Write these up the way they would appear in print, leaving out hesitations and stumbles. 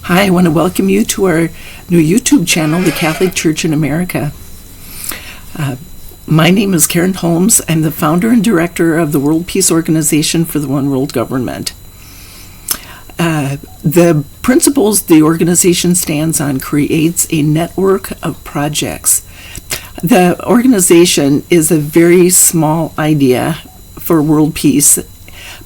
Hi, I want to welcome you to our new YouTube channel, The Catholic Church in America. My name is Karen Holmes. I'm the founder and director of the World Peace Organization for the One World Government. The principles the organization stands on creates a network of projects. The organization is a very small idea for world peace,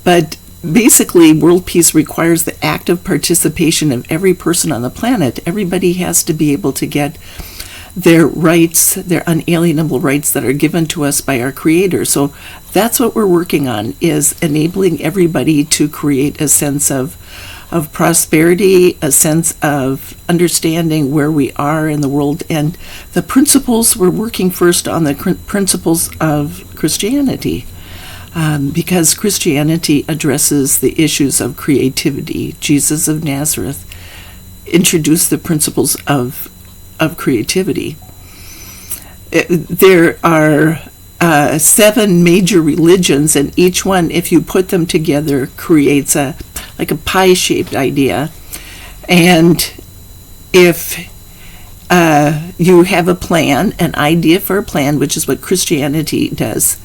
but basically, world peace requires the active participation of every person on the planet. Everybody has to be able to get their rights, their unalienable rights that are given to us by our Creator. So that's what we're working on, is enabling everybody to create a sense of prosperity, a sense of understanding where we are in the world. And the principles, we're working first on the principles of Christianity. Because Christianity addresses the issues of creativity. Jesus of Nazareth introduced the principles of creativity. There are 7 major religions, and each one, if you put them together, creates a pie-shaped idea. And if you have a plan, an idea for a plan, which is what Christianity does,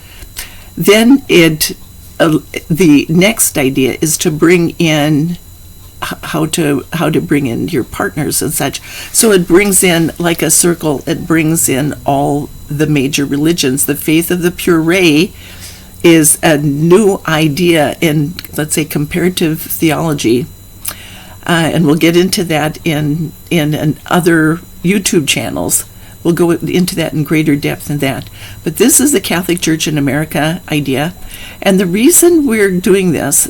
then the next idea is to bring in how to bring in your partners and such. So it brings in, like a circle, it brings in all the major religions. The faith of the pure ray is a new idea in, let's say, comparative theology, and we'll get into that in other YouTube channels. We'll go into that in greater depth than that. But this is the Catholic Church in America idea. And the reason we're doing this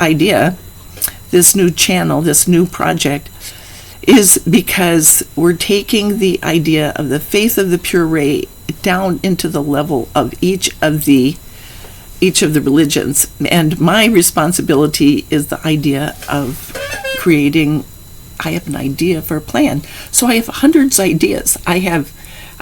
idea, this new channel, this new project, is because we're taking the idea of the faith of the pure ray down into the level of each of the religions. And my responsibility is the idea of creating. I have an idea for a plan. So I have hundreds of ideas.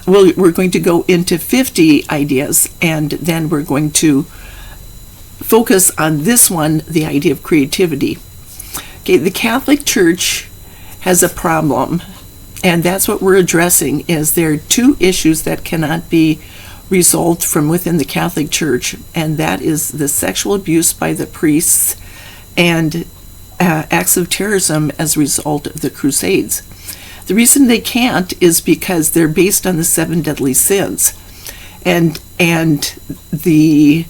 We're going to go into 50 ideas, and then we're going to focus on this one, the idea of creativity. Okay, the Catholic Church has a problem, and that's what we're addressing. Is there are 2 issues that cannot be resolved from within the Catholic Church, and that is the sexual abuse by the priests and acts of terrorism as a result of the Crusades. The reason they can't is because they're based on the 7 deadly sins, and the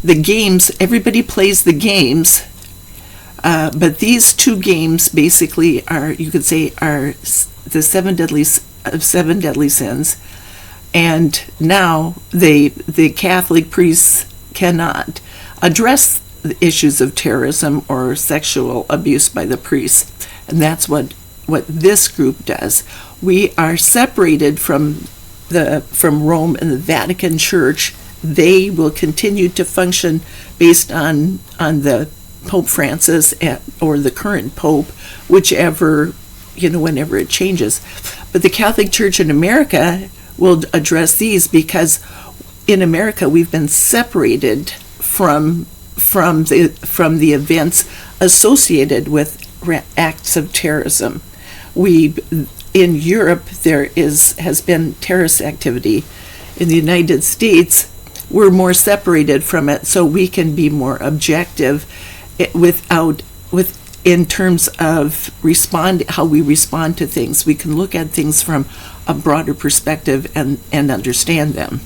games. Everybody plays the games, but these 2 games basically are, you could say, are the 7 deadly sins, and now the Catholic priests cannot address the issues of terrorism or sexual abuse by the priests. And that's what this group does. We are separated from Rome and the Vatican Church. They will continue to function based on the Pope Francis or the current Pope, whichever, whenever it changes. But the Catholic Church in America will address these, because in America we've been separated from the events associated with acts of terrorism. In Europe there has been terrorist activity. In the United States we're more separated from it, so we can be more objective in terms of how we respond to things. We can look at things from a broader perspective and understand them.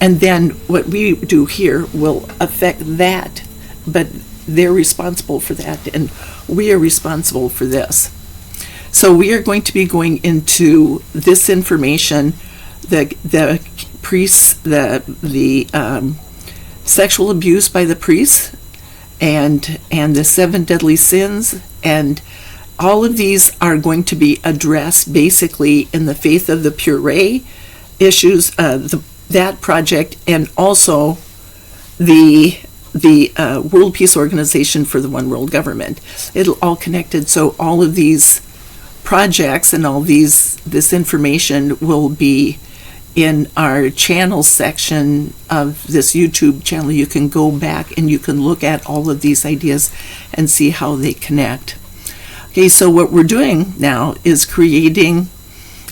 And then what we do here will affect that, but they're responsible for that, and we are responsible for this. So we are going to be going into this information, the priests, the sexual abuse by the priests, and the 7 deadly sins, and all of these are going to be addressed basically in the faith of the pure ray issues, that project, and also the World Peace Organization for the One World Government. It'll all connected, so all of these projects and all this information will be in our channel section of this YouTube channel. You can go back and you can look at all of these ideas and see how they connect. Okay, so what we're doing now is creating,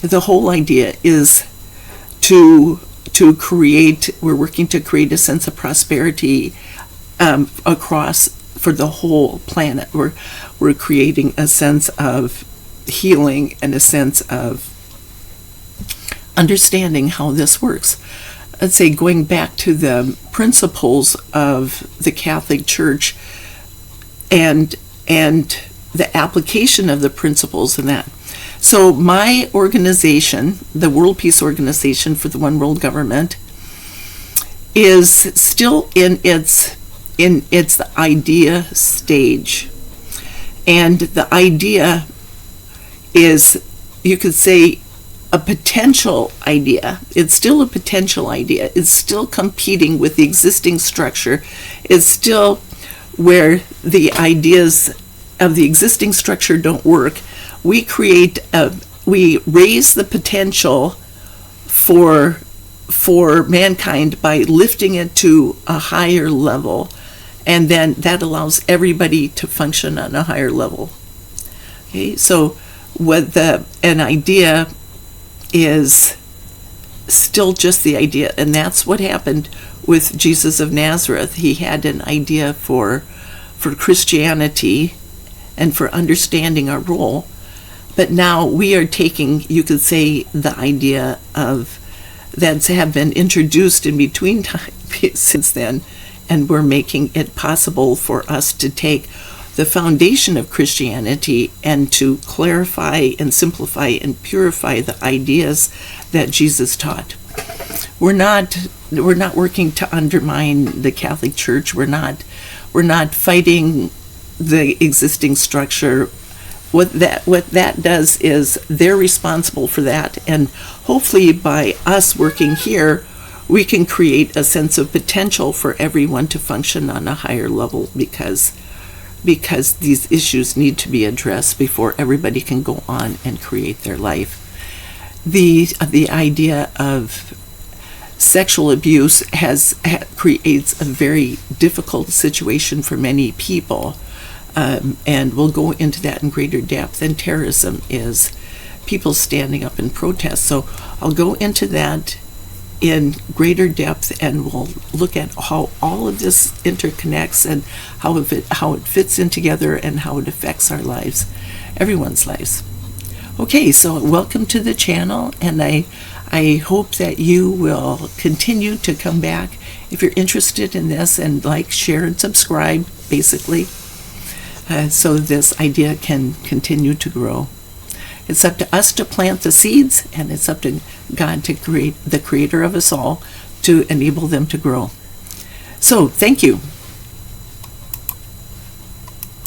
the whole idea is to create, we're working to create a sense of prosperity across, for the whole planet. We're creating a sense of healing and a sense of understanding how this works. Let's say going back to the principles of the Catholic Church and the application of the principles in that. So my organization, the World Peace Organization for the One World Government, is still in its idea stage. And the idea is, you could say, a potential idea. It's still a potential idea. It's still competing with the existing structure. It's still where the ideas of the existing structure don't work. We raise the potential for mankind by lifting it to a higher level, and then that allows everybody to function on a higher level. Okay, so an idea is still just the idea, and that's what happened with Jesus of Nazareth. He had an idea for Christianity and for understanding our role, but now we are taking, you could say, the idea of that have been introduced in between time since then, and we're making it possible for us to take the foundation of Christianity and to clarify and simplify and purify the ideas that Jesus taught. We're not working to undermine the Catholic Church. We're not fighting the existing structure. What that does is they're responsible for that, and hopefully by us working here, we can create a sense of potential for everyone to function on a higher level, because these issues need to be addressed before everybody can go on and create their life. The idea of sexual abuse creates a very difficult situation for many people, and we'll go into that in greater depth. And terrorism is people standing up in protest. So I'll go into that in greater depth, and we'll look at how all of this interconnects and how it fits in together and how it affects our lives, everyone's lives. Okay, so welcome to the channel, and I hope that you will continue to come back if you're interested in this, and like, share, and subscribe, basically, so this idea can continue to grow. It's up to us to plant the seeds, and it's up to God, to create, the creator of us all, to enable them to grow. So thank you.